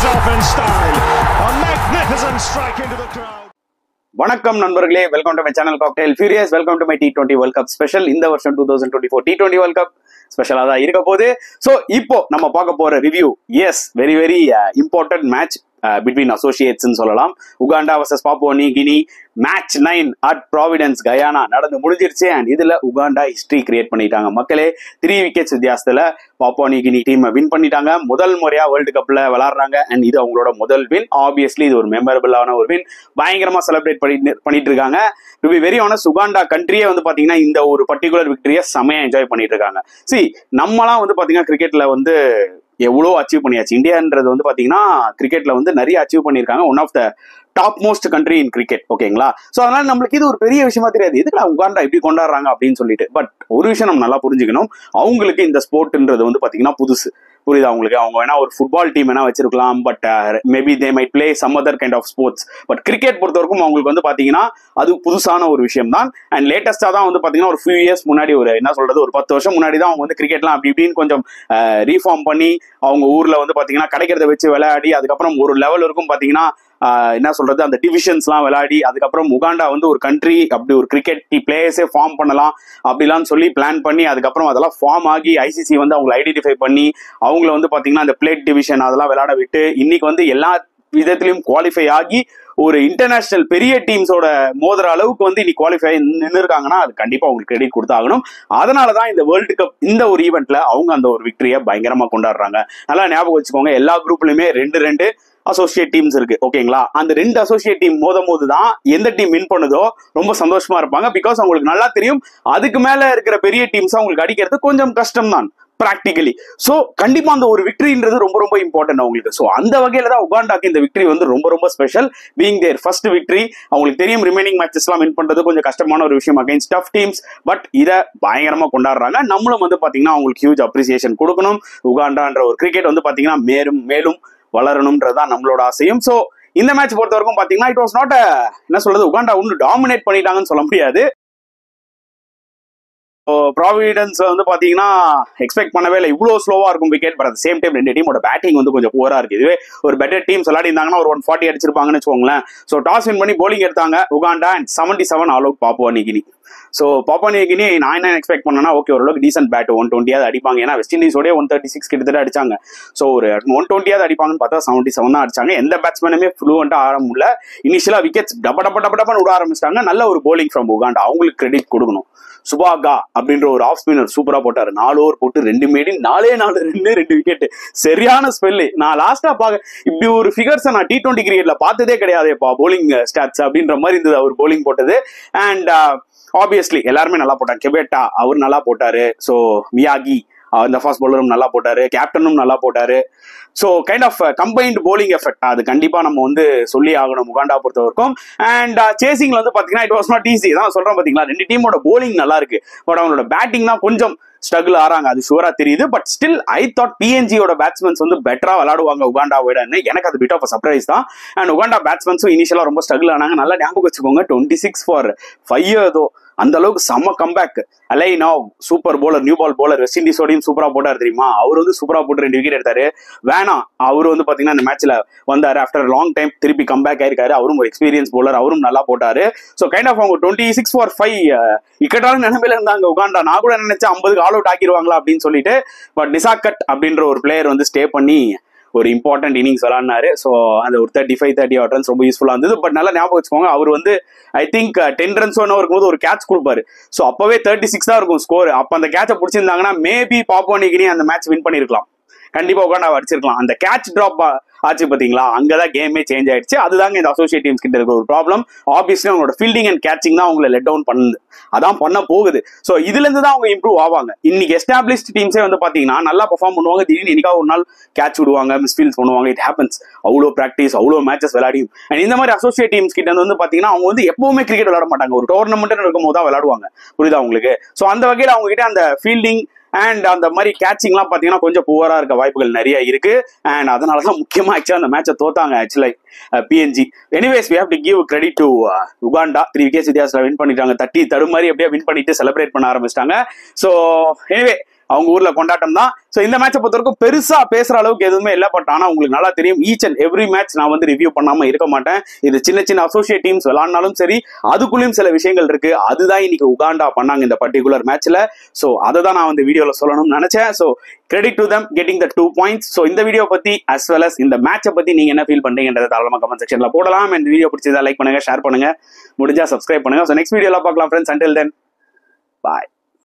goes off in style. A magnificent strike into the crowd. வணக்கம் நண்பர்களே, welcome to my channel cocktail furious. Welcome to my T20 world cup special. இந்த வருஷம் 2024 T20 world cup ஸ்பெஷலா தான் இருக்க போகுது. So இப்போ நம்ம பார்க்க போற review, yes very very important match between associates சொல்லலாம். Uganda versus Papua New Guinea match 9 at Providence Guyana நடந்து முடிஞ்சிருச்சு. அண்ட் இதுல உகாண்டா ஹிஸ்டரி கிரியேட் பண்ணிட்டாங்க மக்களே. 3 விக்கெட்ஸ் வித்தியாசத்துல Papua New Guinea team win பண்ணிட்டாங்க. முதல் முறையா வேர்ல்டு கப்ல விளாடுறாங்க. அண்ட் இது அவங்களோட முதல் வின். ஆப்வியஸ்லி இது ஒரு மெமரபிளான ஒரு வின். பயங்கரமா செலிப்ரேட் பண்ணிட்டு இருக்காங்க. To be very honest, Uganda கண்ட்ரியே வந்து பாத்தீங்கன்னா இந்த ஒரு பர்டிகுலர் விக்டரியை செமையா என்ஜாய் பண்ணிட்டு இருக்காங்க. நம்மலாம் வந்து பாத்தீங்கன்னா கிரிக்கெட்ல வந்து எவ்வளோ அச்சீவ் பண்ணியாச்சு. இந்தியான்றது வந்து பாத்தீங்கன்னா கிரிக்கெட்ல வந்து நிறைய அச்சீவ் பண்ணியிருக்காங்க. One of the top most country in cricket. ஓகேங்களா? ஸோ அதனால நம்மளுக்கு இது ஒரு பெரிய விஷயமா தெரியாது, எதுக்கு உகாண்டா எப்படி கொண்டாடுறாங்க அப்படின்னு சொல்லிட்டு. பட் ஒரு விஷயம் நம்ம நல்லா புரிஞ்சுக்கணும், அவங்களுக்கு இந்த ஸ்போர்ட்ன்றது வந்து பாத்தீங்கன்னா புதுசு. புரியுது அவங்களுக்கு? அவங்க வேணா ஒரு ஃபுட்பால் டீம் வேணா வச்சிருக்கலாம், but maybe they might play some other kind of sports. But cricket பொறுத்த வரைக்கும் அவங்களுக்கு வந்து பாத்தீங்கன்னா அது புதுசான ஒரு விஷயம் தான். அண்ட் லேட்டஸ்டா தான் வந்து பாத்தீங்கன்னா ஒரு ஃபியூ இயர்ஸ் முன்னாடி, ஒரு என்ன சொல்றது, ஒரு 10 வருஷம் முன்னாடி தான் அவங்க வந்து கிரிக்கெட்லாம் அப்படி இப்படின்னு கொஞ்சம் ரீஃபார்ம் பண்ணி அவங்க ஊர்ல வந்து பாத்தீங்கன்னா கிடைக்கிறத வச்சு விளையாடி, அதுக்கப்புறம் ஒரு லெவல் இருக்கும் பாத்தீங்கன்னா என்ன சொல்றது, அந்த டிவிஷன்ஸ்லாம் விளையாடி, அதுக்கப்புறம் உகாண்டா வந்து ஒரு கண்ட்ரி அப்படி ஒரு கிரிக்கெட் பிளேயர்ஸே ஃபார்ம் பண்ணலாம் அப்படிலாம் சொல்லி பிளான் பண்ணி, அதுக்கப்புறம் அதெல்லாம் ஃபார்ம் ஆகி ஐசிசி வந்து அவங்களை ஐடென்டிஃபை பண்ணி அவங்கள வந்து பாத்தீங்கன்னா அந்த பிளேட் டிவிஷன் அதெல்லாம் விளையாட விட்டு இன்னைக்கு வந்து எல்லா விதத்திலையும் குவாலிஃபை ஆகி ஒரு இன்டர்நேஷனல் பெரிய டீம்ஸோட மோதுற அளவுக்கு வந்து இன்னைக்கு குவாலிஃபை நின்று இருக்காங்கன்னா அது கண்டிப்பா அவங்களுக்கு கிரெடிட் கொடுத்தாகணும். அதனாலதான் இந்த வேர்ல்டு கப் இந்த ஒரு ஈவெண்ட்ல அவங்க அந்த ஒரு விக்டரியை பயங்கரமா கொண்டாடுறாங்க. நல்லா ஞாபகம் வச்சுக்கோங்க, எல்லா குரூப்லயுமே 2 அசோசியேட் டீம்ஸ் இருக்கு. ஓகேங்களா? அந்த 2 அசோசியேட் டீம் மோதும் தான் எந்த டீம் வின் பண்ணுதோ ரொம்ப சந்தோஷமா இருப்பாங்க. பிகாஸ் அவங்களுக்கு நல்லா தெரியும் அதுக்கு மேல இருக்கிற பெரிய டீம்ஸ் அவங்களுக்கு அடிக்கிறது கொஞ்சம் கஷ்டம் தான் பிராக்டிகலி. சோ கண்டிப்பா அந்த ஒரு விக்டரின்றது ரொம்ப ரொம்ப இம்பார்ட்டன்ட் அவங்களுக்கு. சோ அந்த வகையில தான் உகாண்டாக்கு இந்த விக்டரி வந்து ரொம்ப ரொம்ப special. Being their first victory. அவங்களுக்கு தெரியும் ரிமைனிங் மேட்சஸ் எல்லாம் வின் பண்றது கொஞ்சம் கஷ்டமான ஒரு விஷயம் அகைன்ஸ்ட் டஃப் டீம்ஸ். பட் இதை பயங்கரமா கொண்டாடுறாங்க. நம்மளும் வந்து பாத்தீங்கன்னா அவங்களுக்கு ஹியூஜ் அப்ரிசியேஷன் கொடுக்கணும். உகாண்டான்ற ஒரு கிரிக்கெட் வந்து பாத்தீங்கன்னா மேலும் மேலும் வளரணும்ன்றதுதான் நம்மளோட ஆசையும். சோ இந்த மேட்ச் பொறுத்த வரைக்கும் பாத்தீங்கன்னா இட் வாஸ் நாட் என்ன சொல்றது, உகாண்டா ஒன்னு டாமினேட் பண்ணிட்டாங்கன்னு சொல்ல முடியாது. ப்ராவிடன்ஸ் வந்து பாத்தீங்கன்னா எக்ஸ்பெக்ட் பண்ணவே இல்லை இவ்வளவு ஸ்லோவா இருக்கும் விக்கெட். பட் சேம் டைம் 2 டீமோட பேட்டிங் வந்து கொஞ்சம் புவரா இருக்கு. இதுவே ஒரு பெட்டர் டீம்ஸ் விளையாடி இருந்தாங்கன்னா ஒரு 140 அடிச்சிருப்பாங்கன்னு வச்சுக்கோங்களேன். ஸோ டாஸ் வின் பண்ணி போலிங் எடுத்தாங்க Uganda and 77 all out Papua New Guinea. So Papua New Guinea நான் என்ன எக்ஸ்பெக்ட் பண்ணேன்னா, ஓகே ஓரளவுக்கு டீசென்ட் பேட் 120 அடிப்பாங்க. ஏன்னா வெஸ்ட் இண்டீஸோடய 136 கிட்டத்தட்ட அடிச்சாங்க. ஸோ ஒரு 120 அடிப்பாங்கன்னு பார்த்தா 77 தான் அடிச்சாங்க. எந்த பேட்ஸ்மேனுமே ஃப்ளூவெண்டா ஆட முடியல. இனிஷியலா விக்கெட்ஸ் டப்பன்னு விட ஆரம்பிச்சிட்டாங்க. நல்ல ஒரு போலிங் ஃப்ரம் உகாண்டா, அவங்களுக்கு கிரெடிட் கொடுக்கணும். சுபாகா அப்படின்ற ஒரு ஆஃப் ஸ்பின்னர் சூப்பரா போட்டாரு. 4 ஓவர் போட்டு 2 மேடின் 4 2 விக்கெட், சரியான ஸ்பெல்லு. நான் லாஸ்டா இப்படி ஒரு ஃபிகர்ஸ் நான் T20 கிரிக்கெட்ல பார்த்ததே கிடையாதுப்பா, போலிங் ஸ்டாட்ஸ் அப்படின்ற மாதிரி இருந்தது அவர் போலிங் போட்டது. அண்ட் ஆப்வியஸ்லி எல்லாருமே நல்லா போட்டாங்க. கெபேட்டா அவர் நல்லா போட்டாரு. ஸோ மியாகி இந்த ஃபாஸ்ட் பவுலரும் நல்லா போட்டாரு, கேப்டனும் நல்லா போட்டாரு. So kind of combined bowling effect அது கண்டிப்பா நம்ம வந்து சொல்லி ஆகணும் உகாண்டா பொறுத்த வரைக்கும். அண்ட் சேசிங்ல வந்து பாத்தீங்கன்னா இட் வாஸ் நாட் ஈஸி. தான் சொல்றேன் பாத்தீங்களா, 2 டீமோட போலிங் நல்லா இருக்கு. பட் அவங்களோட பேட்டிங் தான் கொஞ்சம் ஸ்ட்ரகிள் ஆறாங்க, அது ஷூரா தெரியுது. பட் ஸ்டில் ஐ தாட் PNGயோட பேட்ஸ்மேன்ஸ் வந்து பெட்டரா விளையாடுவாங்க உகாண்டா விடன்னு. எனக்கு அது பிட் ஆஃப் சர்ப்ரைஸ் தான். அண்ட் உகாண்டா பேட்ஸ்மேன்ஸும் இனிஷியலா ரொம்ப ஸ்ட்ரகிள் ஆனாங்க. நல்லா ஞாபகம் வச்சுக்கோங்க, 26 for 5 ஏதோ அந்த அளவுக்கு செம்ம கம்பேக். அலைனா super bowler, new ball bowler, West இண்டீஸோடையும் சூப்பரா போட்டார் தெரியுமா. அவர் வந்து சூப்பரா போட்டு 2 விக்கெட் எடுத்தாரு. வேணா அவரு வந்து பாத்தீங்கன்னா இந்த மேட்ச்ல வந்தாரு ஆஃப்டர் லாங் டைம், திருப்பி கம்பேக் ஆயிருக்காரு. அவரும் ஒரு எக்ஸ்பீரியன்ஸ் போலர், அவரும் நல்லா போட்டாரு. ஸோ கைண்ட் ஆஃப் அவங்க 26 for 5 இக்கட்டான நிலைமையில இருந்தாங்க உகாண்டா. நான் கூட நினைச்சேன் 50 ஆல் அவுட் ஆக்கிடுவாங்களா அப்படின்னு சொல்லிட்டு. பட் நிசாக்கட் அப்படின்ற ஒரு பிளேயர் வந்து ஸ்டே பண்ணி ஒரு இம்பார்ட்டன்ட் இன்னிங்ஸ் விளாடினாரு. ஸோ அந்த ஒரு 35-30 ரன்ஸ் ரொம்ப யூஸ்ஃபுல்லா இருந்தது. பட் நல்லா ஞாபகம் வச்சுக்கோங்க, அவர் வந்து ஐ திங்க் 10 ரன்ஸ் இருக்கும்போது ஒரு கேட்ச் கொடுப்பாரு. ஸோ அப்பவே 36 தான் இருக்கும் ஸ்கோர். அப்ப அந்த கேட்சை பிடிச்சிருந்தாங்கன்னா மேபி பாப்புவா நியூ கினி அந்த மேட்ச் வின் பண்ணிருக்கலாம். கண்டிப்பா உகாண்டா அடிச்சிருக்கலாம். அந்த கேட்ச் டிராப் ஆச்சு பாத்தீங்களா, அங்கதான் கேமே சேஞ்ச் ஆயிடுச்சு. அதுதாங்க இந்த அசோசியேட் டீம்ஸ் கிட்ட இருக்கிற ஒரு ப்ராப்ளம். ஆப்வியஸ்லி அவங்களோட ஃபீல்டிங் அண்ட் கேச்சிங் தான் அவங்களை லெட் டவுன் பண்ணுது, அதான் பண்ண போகுது. ஸோ இதுல இருந்து தான் அவங்க இம்ப்ரூவ் ஆவாங்க. இன்னைக்கு எஸ்டாப்ளிஷ்ட் டீம்ஸே வந்து பாத்தீங்கன்னா நல்லா பெர்ஃபார்ம் பண்ணுவாங்க, திடீர்னு என்னைக்காவது ஒரு நாள் கேட்ச் விடுவாங்க, மிஸ்ஃபீல்ஸ் பண்ணுவாங்க. It happens. அவ்வளோ பிராக்டிஸ், அவ்வளோ மேட்சஸ் விளையாடியும். அண்ட் இந்த மாதிரி அசோசியேட் டீம்ஸ் கிட்ட வந்து பாத்தீங்கன்னா அவங்க வந்து எப்பவுமே கிரிக்கெட் விளையாட மாட்டாங்க, ஒரு டோர்னமெண்ட் இருக்கும் போது தான் விளையாடுவாங்க. புரியுதா உங்களுக்கு? ஸோ அந்த வகையில் அவங்க கிட்ட அந்த ஃபீல்டிங் அண்ட் அந்த மாதிரி கேட்சிங்லாம் பார்த்தீங்கன்னா கொஞ்சம் புவரா இருக்க வாய்ப்புகள் நிறைய இருக்கு. அண்ட் அதனால தான் முக்கியமாக ஆக்சுவலாக அந்த மேட்சை தோத்தாங்க actually PNG. Anyways we have to give credit to Uganda. 3 wickets வித்தியாசத்தில் வின் பண்ணிட்டாங்க. தடுமாறி அப்படியே வின் பண்ணிட்டு செலிப்ரேட் பண்ண ஆரம்பிச்சிட்டாங்க. ஸோ எனிவே அவங்க ஊர்ல கொண்டாட்டம் தான். ஸோ இந்த மேட்சை பொறுத்தவரைக்கும் பெருசா பேசுற அளவுக்கு எதுவுமே இல்லை. பட் ஆனா உங்களுக்கு நல்லா தெரியும், ஈச் அண்ட் எவ்ரி மேட்ச் நான் வந்து ரிவ்யூ பண்ணாம இருக்க மாட்டேன். இது சின்ன சின்ன அசோசியேட் டீம்ஸ் விளையாடினாலும் சரி, அதுக்குள்ளேயும் சில விஷயங்கள் இருக்கு. அதுதான் இன்னைக்கு உகாண்டா பண்ணாங்க இந்த பர்டிகுலர் மேட்ச்ல. ஸோ அதை தான் நான் வந்து வீடியோல சொல்லணும்னு நினைச்சேன். So credit to them getting the 2 points. So இந்த வீடியோ பத்தி as well as இந்த மேட்சை பத்தி நீங்க என்ன ஃபீல் பண்றீங்கன்றத தாராளமா கமெண்ட் செக்ஷன்ல போடலாம். இந்த வீடியோ பிடிச்சதா லைக் பண்ணுங்க, ஷேர் பண்ணுங்க, முடிஞ்சா சப்ஸ்கிரைப் பண்ணுங்க. ஸோ நெக்ஸ்ட் வீடியோல பார்க்கலாம் ஃப்ரெண்ட்ஸ். until then, bye.